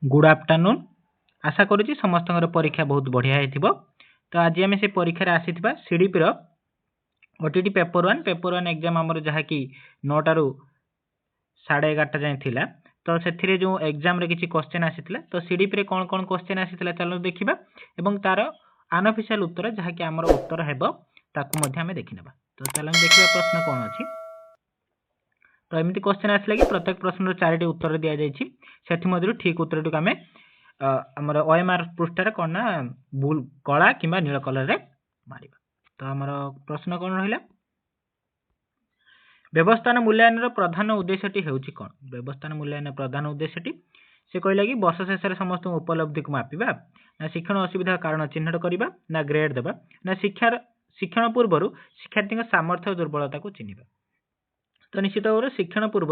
Good afternoon आशा करुच्ची समस्त परीक्षा बहुत बढ़िया है। तो आज आम से परीक्षा आसी CDP OTT paper one exam आमर जहाँकि 9टा ରୁ 11:30 जाए थिला। तो से जो एग्जाम रे किसी क्वेश्चन आसीथिला तो सीडीपी रे कौन कौन क्वेश्चन आसीथिला चलो देखिबा एवं तार अनऑफिशियल उत्तर जहाँकि आमर उत्तर हेबो ताकू मध्ये हमें देखि नेबा। तो चलो देखिबा प्रश्न कौन अछि। तो एमती क्वेश्चन आसला कि प्रत्येक प्रश्न 4टी उत्तर दिया जायछि सेथि मध्यरु ठीक उत्तरटिक आमे हमर ओएमआर पृष्ठ रे कोन ना बुल कला किबा नील कलर रे मारिबा। तो हमर प्रश्न कोन रहिला व्यवस्थान मूल्यांकन प्रधान उद्देश्यटी हेउछि कोन। व्यवस्थान मूल्यांकन प्रधान उद्देश्यटी से कहला कि वर्ष शेष रे समस्त उपलब्धि को मापिबा ना शिक्षण असुविधा कारण चिन्हट करिबा ना ग्रेड देबा ना शिक्षण पूर्वरु शिक्षार्थी सामर्थ्य दुर्बलता को चिन्हिबा। तो निश्चित भाव में शिक्षण पूर्व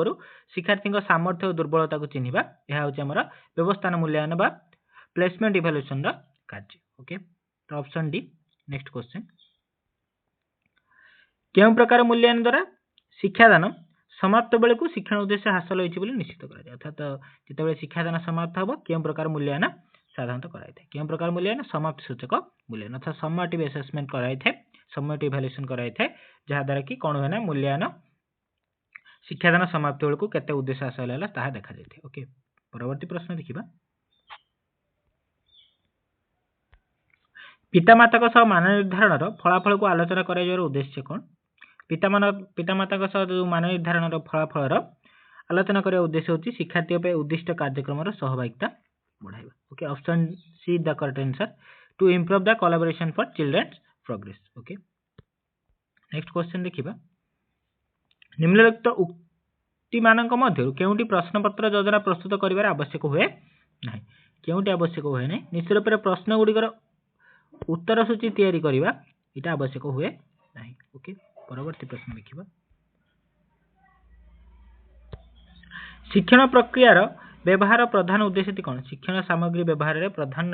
शिक्षार्थी सामर्थ्य और दुर्बलता को चिन्हिबा यह होछि हमर व्यवस्थान मूल्यांकन बा प्लेसमेंट इवैल्यूएशन रा कार्य। ओके तो ऑप्शन डी नेक्स्ट क्वेश्चन केउ प्रकार मूल्यांकन द्वारा शिक्षादान समाप्त बेले को शिक्षण उद्देश्य हासिल होइछि बोली निश्चित करा जाय। अर्थात जेतेबेले शिक्षादान समाप्त हबो केउ प्रकार मूल्यांकन साधारणतः कराइ थाए। केउ प्रकार मूल्यांकन समाप्ति सूचक मूल्यांकन अर्थात सममेटिव असेसमेंट कराइ थाए सममेटिव इवैल्यूएशन कराइ थाए जहा द्वारा कि कोन होना मूल्यांकन शिक्षादान समाप्ति बेलू केते उद्देश्य हासिल होला ताहा देखा जायते। ओके परवर्ती प्रश्न देखिबा पितामाता सह मान निर्धारण फलाफल को आलोचना कराइबार उद्देश्य कोन। पितामाता सह जो मान निर्धारण फलाफल आलोचना करबा उद्देश्य होछि शिक्षार्थी पे उद्दिष्ट कार्यक्रम सहभागिता बढ़ाइबा। Okay option C the correct answer to improve the collaboration for children's progress. Okay next question देखिबा निम्नलिखित उक्ति मानक मध्यरु केउटी प्रश्नपत्र योजना प्रस्तुत करिवार आवश्यक हुए नाही। केउटी आवश्यक हुए नाही निश्चित रूप से प्रश्न गुड़िकर उत्तर सूची तैयारी करिवा इटा आवश्यक हुए नाही। ओके परवर्ती प्रश्न देखिबा शिक्षण प्रक्रियार व्यवहार प्रधान उद्देश्यटी कोन। शिक्षण सामग्री व्यवहार रे प्रधान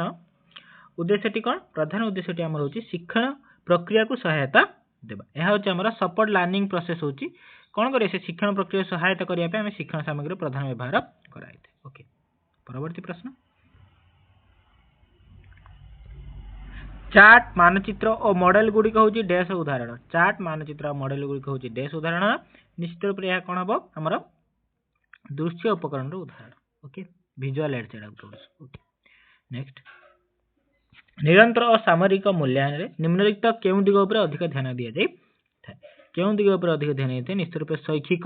उद्देश्यटी कोन। प्रधान उद्देश्यटी हमर होची शिक्षण प्रक्रिया को सहायता देबा। यह होची हमर सपोर्ट लर्निंग प्रोसेस होची कौन करे से शिक्षण प्रक्रिया सहायता करिया पे हमें शिक्षण सामग्री प्रधान व्यवहार कराई थे। ओके परवर्ती प्रश्न चार्ट मानचित्र और मॉडल गुड़िक होची डैश उदाहरण। चार्ट मानचित्र और मॉडल गुड़िक होची डैश उदाहरण निश्चित रूप से कौन हम हमर दृश्य उपकरण उदाहरण। Okay visual ad set okay next निरंतर और सामरिक मूल्यांकन रे निम्नलिखित केउ दिग उपर अधिक ध्यान दिया जाय थाए। केउ दिग उपर अधिक ध्यान देते निश्चित रूप से शैक्षिक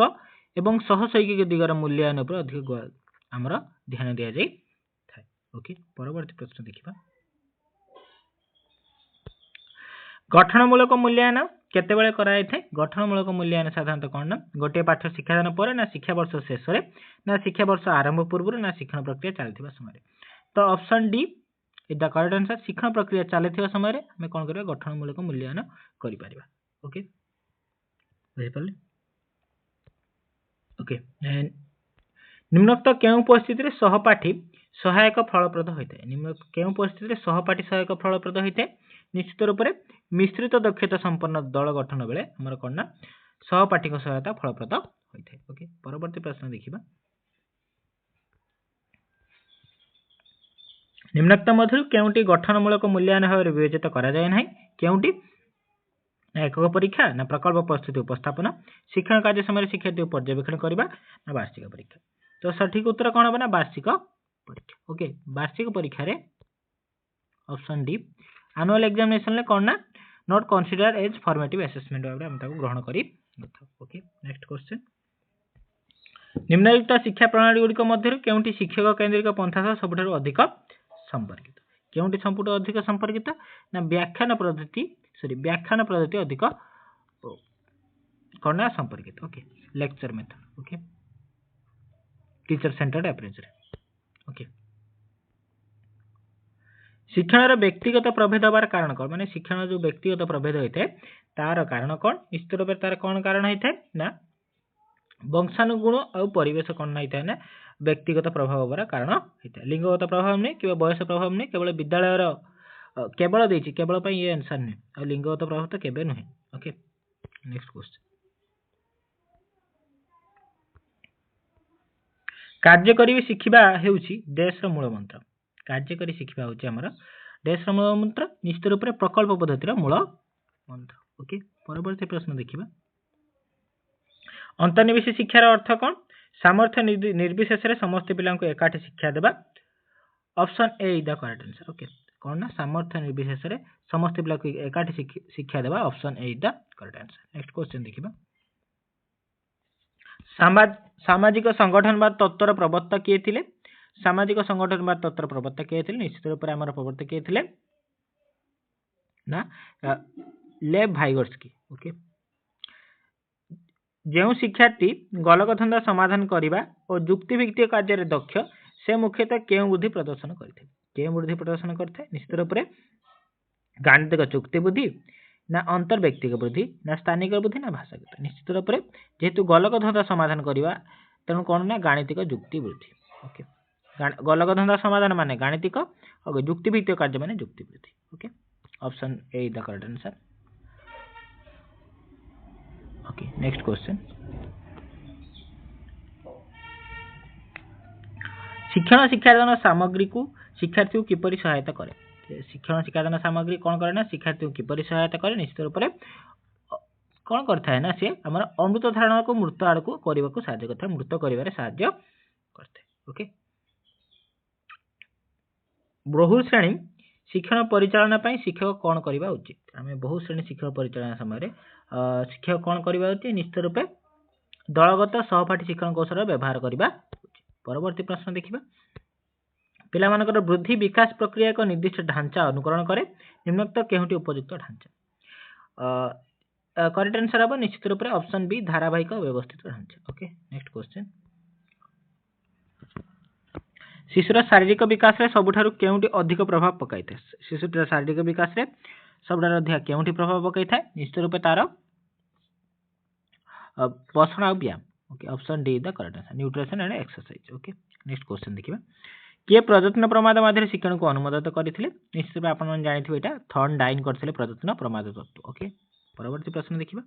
एवं सहशैक्षिक दिगर मूल्यांकन उपर अधिक हमर ध्यान दिया जाय थाए। ओके परवर्ती प्रश्न देखिबा गठनमूलक मूल्यांकन केतेबेले कराय थाए। गठनमूलक मूल्यांकन साधारणतः कोन ना गोटे पाठ शिक्षादान पर ना शिक्षा वर्ष शेष रे ना शिक्षा वर्ष आरंभ पूर्व ना शिक्षण प्रक्रिया चलथिबा समय। तो option D is the correct answer शिक्षण प्रक्रिया चलथिबा समय रे हमें कोन करबा गठनमूलक मूल्यांकन करि परिबा। ओके बुझि पले। ओके निम्नलिखित केउ परिस्थिति रे सहपाठी सहायक फलप्रद होइते। निम्नलिखित केउ परिस्थिति रे सहपाठी सहायक फलप्रद होइते निश्चित रूप से मिश्रित दक्षता संपन्न दल गठन बेले हमर कोन ना सहपाठी को सहायता फलप्रद होइते। ओके परवर्ती प्रश्न देखिबा निम्नलिखित मध्यरु केउटी गठनमूलक मूल्यांकन भाव विवेचित करा जाय नाही। केउटी ना एकक परीक्षा ना प्रकल्प प्रस्तुति उपस्थापन शिक्षण कार्य समय शिक्षार्थी पर्यवेक्षण करबा ना वार्षिक परीक्षा। तो सठिक उत्तर कोन होबा ना वार्षिक परीक्षा। ओके वार्षिक परीक्षा रे ऑप्शन डी एनुअल एग्जामिनेशन ले कोन ना not consider as formative assessment भाबरे हम ताको ग्रहण करी। ओके नेक्स्ट क्वेश्चन निम्नलिखित शिक्षा प्रणाली गुड़िक मध्यरु केउटी शिक्षक केंद्रित पंथा सह सबठारु अधिक संपर्कित। केउटी संपुट अधिक संपर्कित ना व्याख्यान पद्धति अधिक कोना संपर्कित। Okay lecture method. Okay teacher centred approach. Okay शिक्षण व्यक्तिगत प्रभेद हबार कारण कौन माने शिक्षण जो व्यक्तिगत प्रभेद होता है तार कारण कौन निश्चित रूप से तार कौन कारण होता है ना वंशानुगुण और परिवेश कौन होता है ना व्यक्तिगत प्रभाव हबार कारण होता है। लिंगगत प्रभाव नहीं कि बयस प्रभाव नहीं केवल विद्यालय केवल देछि केवल पई ये आंसर नहीं और लिंगगत प्रभाव तो केबे नहीं। ओके नेक्स्ट क्वेश्चन कार्य करी शिखिबा हेउची देशर मूल मंत्र। कार्य करी शिखिबा होची हमर देशर मूल मंत्र, निश्चित रूप से प्रकल्प पद्धतिर मूल मंत्र। ओके, परवर्ती प्रश्न देखिबा। अंतर्निवेशी शिक्षार अर्थ कौन? सामर्थ्य निर्विशेष समस्त पिला एकाठी शिक्षा देवा। Option A is the correct answer. Okay, कौन ना सामर्थ्य निर्विशेष समस्त पिला एकाठी शिक्षा देवा। Option A is the correct answer. Next question देखिबा। सामाजिक संगठनवाद तत्वर प्रवर्तक किए थिले? सामाजिक संगठनवाद तत्वर प्रवर्तक किए थिले? निश्चित रूप से आमर प्रवर्तक किए थिले ना लेव भाइगर्स्की। ओके, जो शिक्षार्थी गलकधंदा समाधान करने और जुक्तिभित्तिक कार्य दक्ष से मुख्यतः क्यों बुद्धि प्रदर्शन करते? क्यों बुद्धि प्रदर्शन करते? निश्चित रूप से गाणितिक जुक्ति बुद्धि ना अंतर व्यक्तिक बुद्धि ना स्थानिक बुद्धि ना भाषागत। निश्चित रूप से जेहेतु गलकधंदा समाधान करवा तेणु कौन ना गाणितिक जुक्ति बुद्धि। ओके, गलकधंदा समाधान माने गाणितिक और जुक्तिभित्तिक कार्य माने जुक्ति बुद्धि। Okay, option A is the correct answer. Okay, next question. शिक्षण शिक्षादान सामग्री को शिक्षार्थी को किपरि सहायता करे? शिक्षण शिक्षादान सामग्री कौन करे ना शिक्षार्थी को किपरि सहायता करे? निश्चित रूप से कौन करता है ना से आमर अमृत धारणा को मृत आड़ को करने को साहाय्य करता है, मृत कर साहाय्य करते। ओके, बहु श्रेणी शिक्षण परिचालना पाई शिक्षक कौन करवा उचित? आम बहु श्रेणी शिक्षण परिचालना समय शिक्षक कौन करवा उचित? निश्चित रूपे दलगत सहपाठी शिक्षण कौशल व्यवहार करवा उचित। परवर्ती प्रश्न देखिबा। पिलामानकर वृद्धि विकास प्रक्रिया एक निर्दिष्ट ढांचा अनुकरण करे, निम्नोक्त केउटी उपयुक्त ढांचा? करेक्ट आंसर हम निश्चित रूप से ऑप्शन बी धारावाहिक व्यवस्थित ढांचा। Okay, next question. शिशुर शारीरिक विकास रे सबुठारु केउटी अधिक प्रभाव पकाई थाए? शिशुर शारीरिक विकास रे सबुठारु अधिक केउटी प्रभाव पकाई थाए? निश्चित रूप से तार पोषण और व्यायाम। Okay, option D is the correct answer, nutrition and exercise. Okay, next question देखिबा। किए प्रयत्न प्रमाद मध्य शिक्षण को अनुमोदित करते? निश्चित रूप आपण जानिथिबे एटा थॉर्नडाइन करथिले प्रयत्न प्रमाद तत्व। ओके, परवर्ती प्रश्न देखिबा।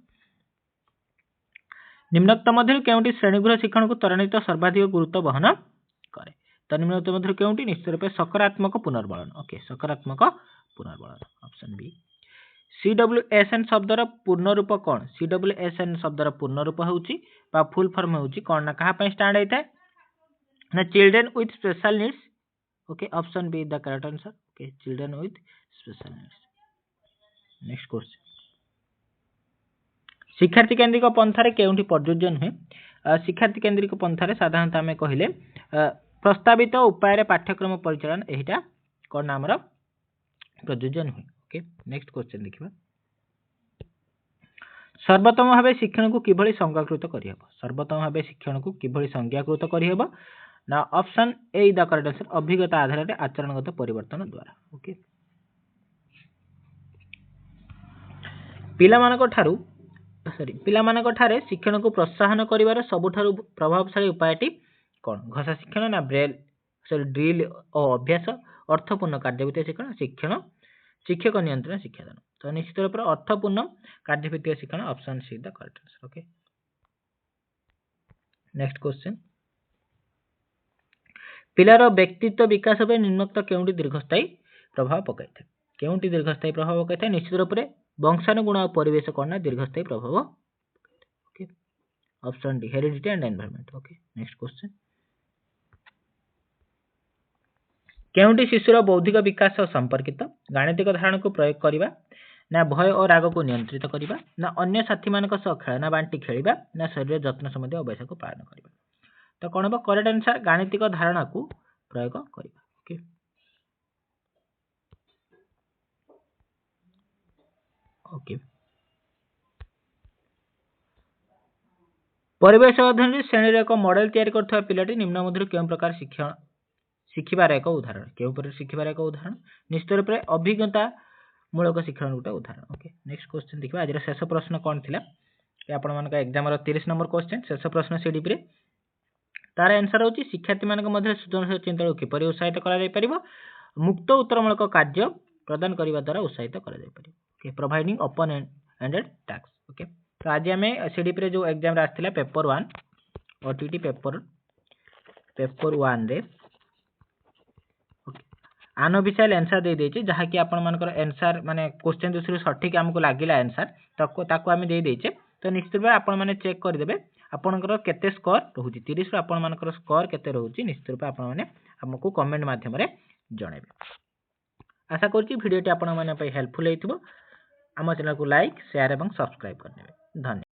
निम्नोक्त मध्य केउटी श्रेणीगृह शिक्षण को त्वरान्वित सर्वाधिक गुरुत्व वहन करे? तो निम्नोक्त मध्य केउटी? निश्चित रूप से सकारात्मक पुनर्बलन। ओके, सकारात्मक पुनर्बलन, ऑप्शन बी। CWSN शब्दर पूर्ण रूप कौन? CWSN शब्दर पूर्ण रूप होउची बा फुल फॉर्म होउची कौन ना कहा पे स्टैंड होता है ना children with special needs. Okay, option be the correct answer. Okay, children with special needs. Next question. शिक्षार्थी केंद्रिक पंथारे केउंठी प्रयोज्य नुहे? शिक्षार्थी केंद्रिक पंथारे साधारणतः आमे कहिले प्रस्तावित उपाय पाठ्यक्रम परिचालन एटा कौन नाम प्रयोज्य नुहे। ओके, नेक्स्ट क्वेश्चन देखिबा। सर्वोत्तम भाव शिक्षण को किभली संज्ञाकृत करिहब? सर्वोत्तम भाव शिक्षण को किभली संज्ञाकृत करिहब ना option A is the correct answer, अभिज्ञता आधार रे आचरणगत परिवर्तन द्वारा। ओके, पिलामानक ठारे शिक्षण को प्रोत्साहन करिवार सबुठारु प्रभावशाली उपायटी कौन? घोषा शिक्षण ना ब्रेल ड्रिल और अभ्यास, अर्थपूर्ण कार्यभित्तिक शिक्षण, शिक्षण शिक्षक नियंत्रण शिक्षादान? तो निश्चित रूप से अर्थपूर्ण कार्यभित्तिक शिक्षण, option C the correct answer. Okay, next question. पिलार व्यक्तित्व विकास पर निम्नोक्त केउंटी दीर्घस्थायी प्रभाव पकाई थाए? केउंटी दीर्घस्थायी प्रभाव पकाई थाए? निश्चित रूप से वंशानुगुण और परिवेश कौन दीर्घस्थायी प्रभाव। Okay, option D heredity and environment. Okay, next question. केउंटी शिशुर बौद्धिक विकास संपर्कित? गाणितिक धारणा को प्रयोग करने ना भय और राग को नियंत्रित करने ना अन्य साथी मान खेलना बांटी खेलिबा ना शरीर जत्न संबंधी अभ्यास को पालन करने? तो कौन हम करेक्ट आंसर गाणितिक धारणा को प्रयोग करने। ओके, ओके, परिवेश अध्ययन श्रेणी एक मॉडल तैयारी करथवा पिलाटी निम्न मध्य केउं प्रकार शिक्षण शिखिबार एक उदाहरण? केउं प्रकार शिखिबार एक उदाहरण? निश्चित रूप से अभिज्ञता मूलक शिक्षण गोटे उदाहरण। ओके, नेक्स्ट क्वेश्चन देखिए। आज शेष प्रश्न कौन थिला कि आपण मानक एग्जाम 30 नंबर क्वेश्चन शेष प्रश्न सीडीपी रे तार आंसर होची शिक्षार्थी मानक मध्य सृजनशील चिंतन को किपरि उत्साहित करा जाय परिबो? मुक्त उत्तरमूलक कार्य प्रदान करबा द्वारा उत्साहित करा जाय परिबो। Okay, providing open ended task. Okay, तो आज हमें सीडीपी रे जो एग्जाम रे आस्थिला पेपर 1 ओटीटी पेपर पेपर 1 रे अनऑफिशियल आंसर दे देछि जहा कि आपण मानकर आंसर माने क्वेश्चन दूसरे सठिक हमको लागिला आंसर ताको आम दे देछे तो निश्चित भाव आपण माने चेक कर देबे आपनकर केते स्कोर रहउछि 30 रो आपण मानकर स्कोर केते रहउछि निश्चित भाव आपण माने हमको कमेंट माध्यम रे जणेबे आशा करछि वीडियो टी आपण माने हेल्पफुल हेतिबो हम चैनल को लाइक शेयर एवं सब्सक्राइब कर देबे धन्यवाद।